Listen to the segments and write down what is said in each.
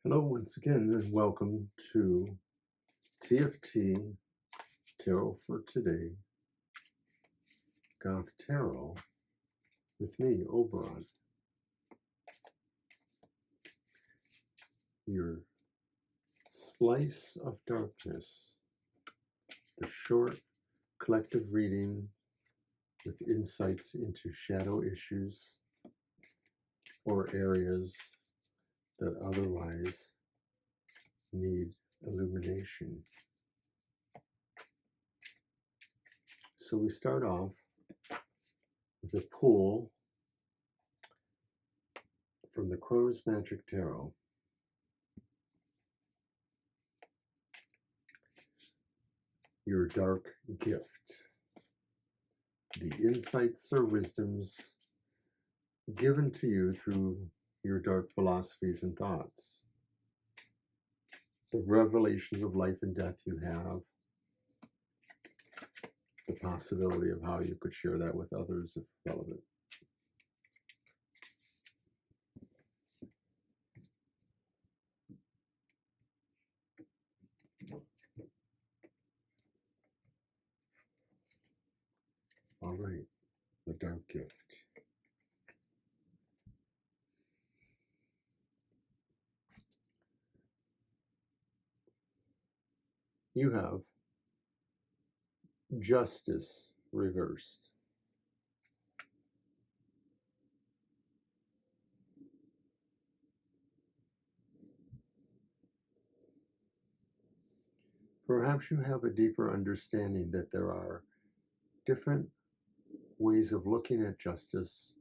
Hello once again and welcome to TFT Tarot for Today, Goth Tarot with me, Oberon, your slice of darkness, the short collective reading with insights into shadow issues or areas that otherwise need illumination. So we start off with a pull from the Crow's Magic Tarot. Your dark gift. The insights or wisdoms given to you through your dark philosophies and thoughts. The revelations of life and death you have. The possibility of how you could share that with others if relevant. All right, the dark gift. You have justice reversed. Perhaps you have a deeper understanding that there are different ways of looking at justice,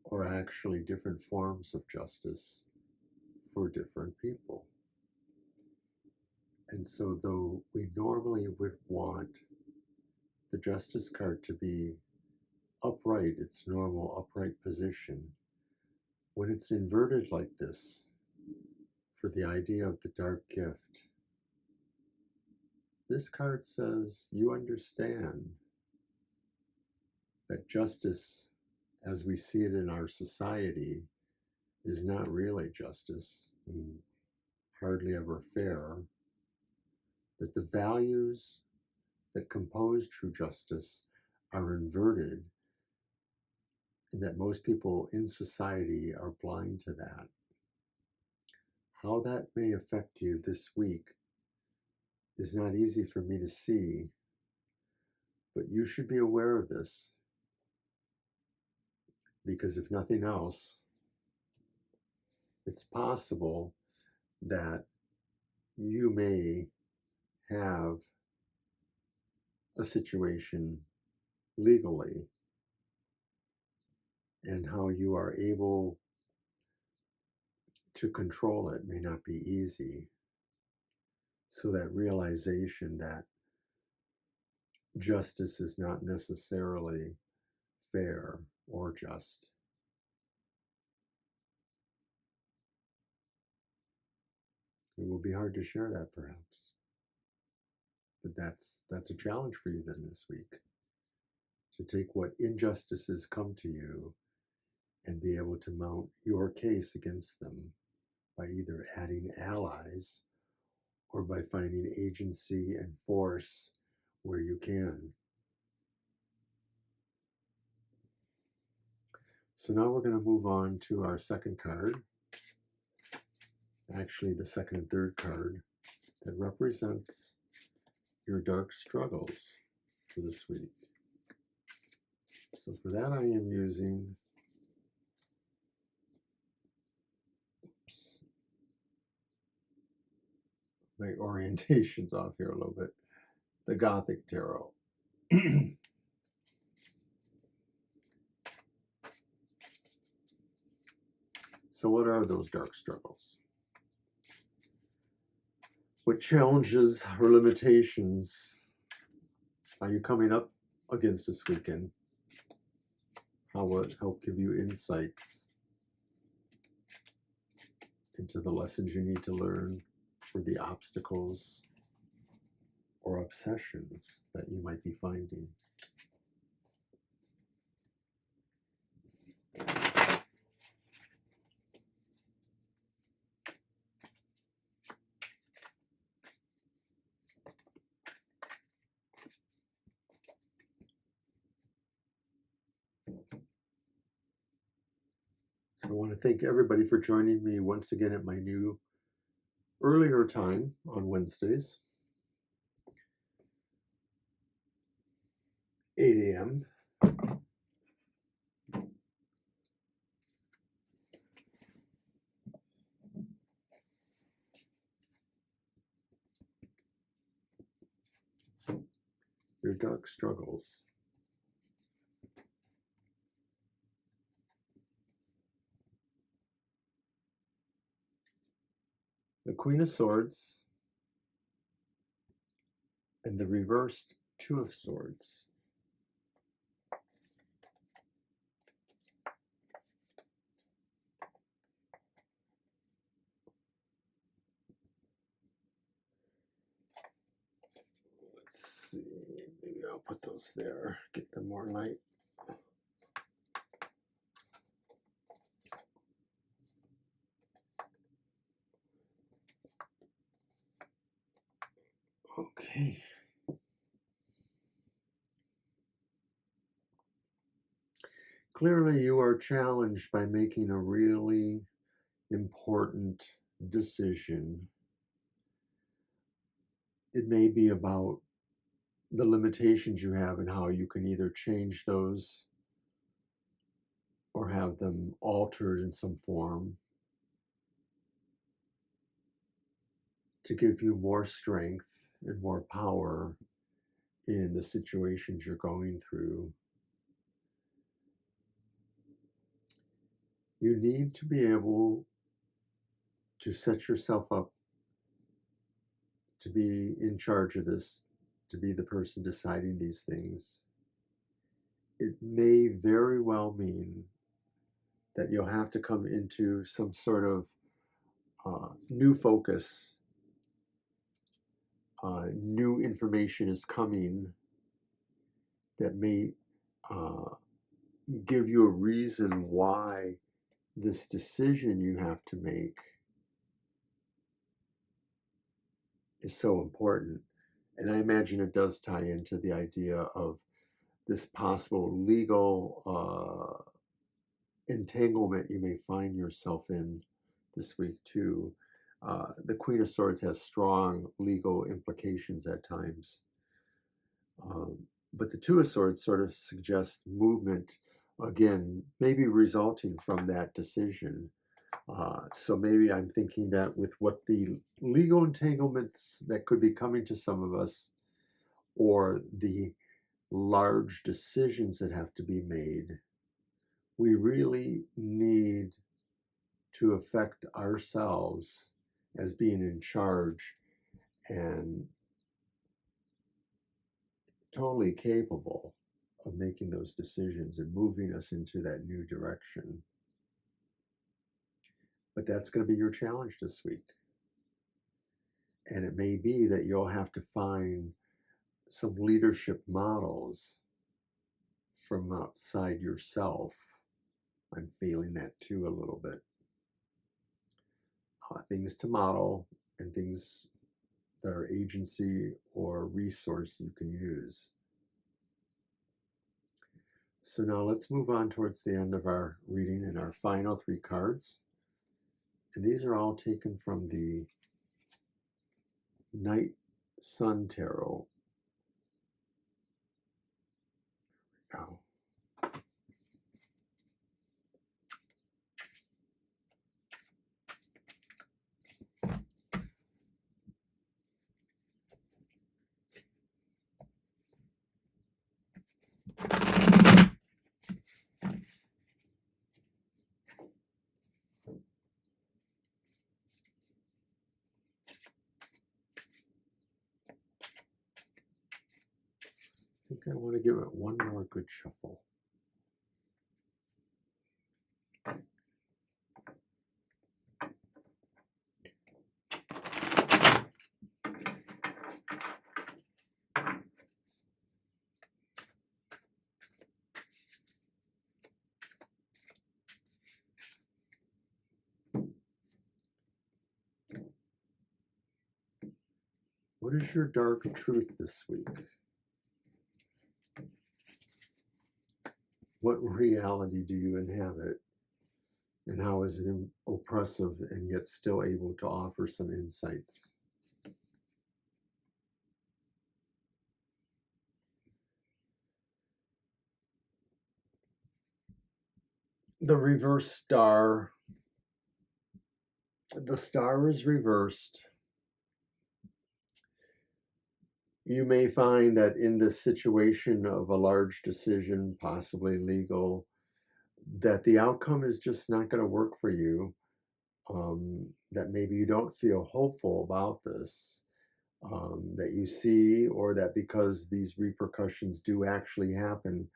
or actually different forms of justice for different people. And so though we normally would want the justice card to be upright, its normal upright position, when it's inverted like this, for the idea of the dark gift, this card says you understand that justice, as we see it in our society, is not really justice and hardly ever fair, that the values that compose true justice are inverted, and that most people in society are blind to that. How that may affect you this week is not easy for me to see, but you should be aware of this, because if nothing else, it's possible that you may have a situation legally, and how you are able to control it may not be easy. So that realization that justice is not necessarily fair or just. It will be hard to share that, perhaps. But that's a challenge for you then this week, to take what injustices come to you and be able to mount your case against them by either adding allies or by finding agency and force where you can. So now we're going to move on to our second card, actually the second and third card, that represents your dark struggles for this week. So for that I am using, my orientation's off here a little bit, the Gothic Tarot. So what are those dark struggles? What challenges or limitations are you coming up against this weekend? How will it help give you insights into the lessons you need to learn, for the obstacles or obsessions that you might be finding? I want to thank everybody for joining me once again at my new earlier time on Wednesdays, 8 a.m. Your dark struggles. The Queen of Swords and the reversed Two of Swords. Let's see, maybe I'll put those there, get them more light. Okay. Clearly, you are challenged by making a really important decision. It may be about the limitations you have and how you can either change those or have them altered in some form to give you more strength and more power in the situations you're going through. You need to be able to set yourself up to be in charge of this, to be the person deciding these things. It may very well mean that you'll have to come into some sort of new focus. New information is coming that may give you a reason why this decision you have to make is so important. And I imagine it does tie into the idea of this possible legal entanglement you may find yourself in this week too. The Queen of Swords has strong legal implications at times. But the Two of Swords sort of suggests movement, again, maybe resulting from that decision. So maybe I'm thinking that with what the legal entanglements that could be coming to some of us, or the large decisions that have to be made, we really need to affect ourselves as being in charge and totally capable of making those decisions and moving us into that new direction. But that's going to be your challenge this week. And it may be that you'll have to find some leadership models from outside yourself. I'm feeling that too a little bit. Things to model and things that are agency or resource you can use. So now let's move on towards the end of our reading and our final three cards. And these are all taken from the Night Sun Tarot. Now, I think I want to give it one more good shuffle. What is your dark truth this week? What reality do you inhabit? And how is it oppressive and yet still able to offer some insights? The reverse star. The star is reversed. You may find that in the situation of a large decision, possibly legal, that the outcome is just not going to work for you. That maybe you don't feel hopeful about this, that you see, or that because these repercussions do actually happen,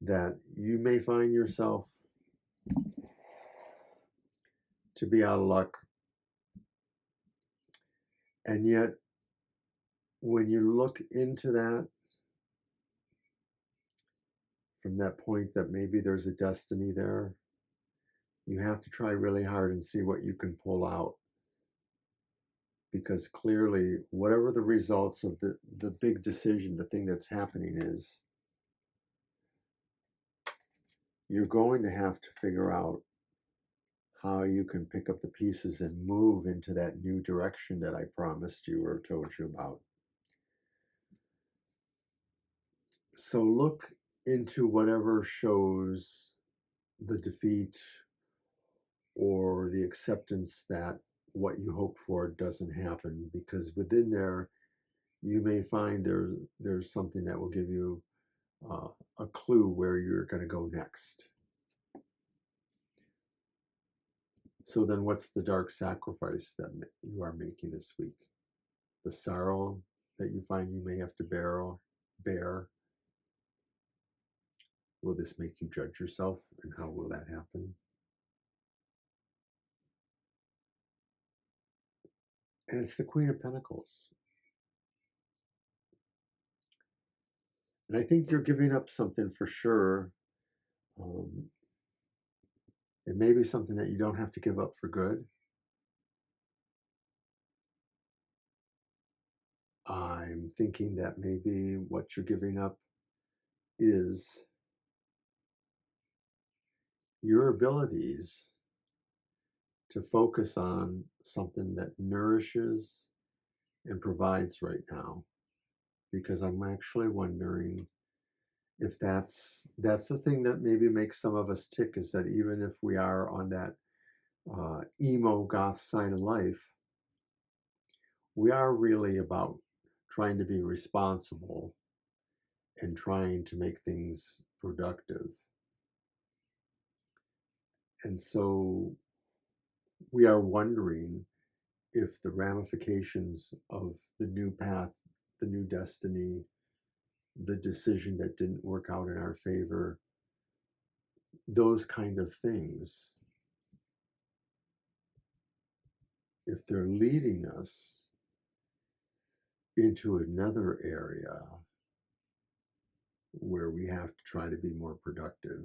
that you may find yourself to be out of luck. And yet, when you look into that from that point that maybe there's a destiny there, you have to try really hard and see what you can pull out. Because clearly, whatever the results of the big decision, the thing that's happening is, you're going to have to figure out how you can pick up the pieces and move into that new direction that I promised you or told you about. So look into whatever shows the defeat or the acceptance that what you hope for doesn't happen, because within there you may find there's something that will give you a clue where you're going to go next. So then what's the dark sacrifice that you are making this week? The sorrow that you find you may have to bear. Will this make you judge yourself, and how will that happen? And it's the Queen of Pentacles. And I think you're giving up something for sure. It may be something that you don't have to give up for good. I'm thinking that maybe what you're giving up is your abilities to focus on something that nourishes and provides right now. Because I'm actually wondering if that's the thing that maybe makes some of us tick, is that even if we are on that emo goth side of life, we are really about trying to be responsible and trying to make things productive. And so we are wondering if the ramifications of the new path, the new destiny, the decision that didn't work out in our favor, those kind of things, if they're leading us into another area where we have to try to be more productive,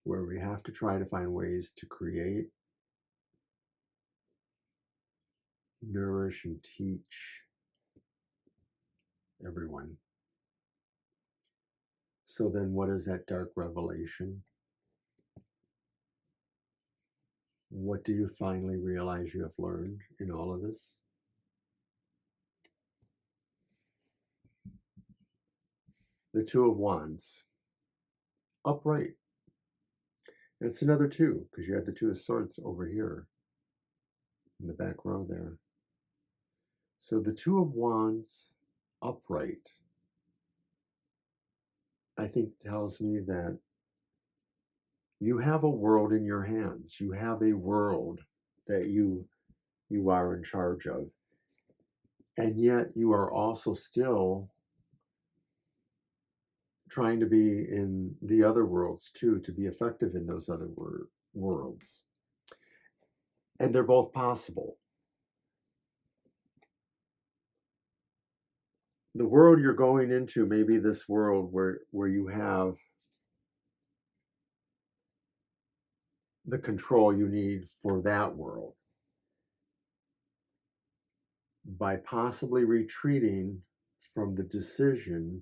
where we have to try to find ways to create, nourish, and teach everyone. So then what is that dark revelation? What do you finally realize you have learned in all of this? The Two of Wands, upright. And it's another two, because you had the Two of Swords over here in the back row there. So the Two of Wands, upright, I think tells me that you have a world in your hands. You have a world that you are in charge of. And yet you are also still trying to be in the other worlds too, to be effective in those other worlds. And they're both possible. The world you're going into may be this world where you have the control you need for that world. By possibly retreating from the decision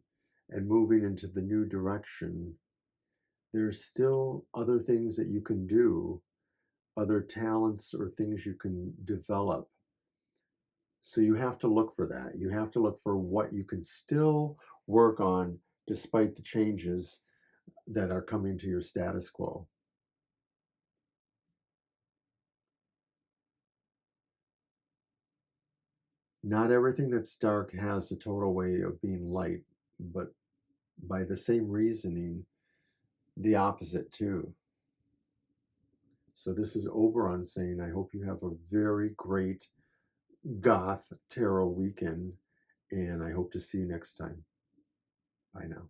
and moving into the new direction, there's still other things that you can do, other talents or things you can develop. So you have to look for that. You have to look for what you can still work on despite the changes that are coming to your status quo. Not everything that's dark has a total way of being light, but by the same reasoning, the opposite too. So this is Oberon saying, I hope you have a very great Goth Tarot weekend, and I hope to see you next time. Bye now.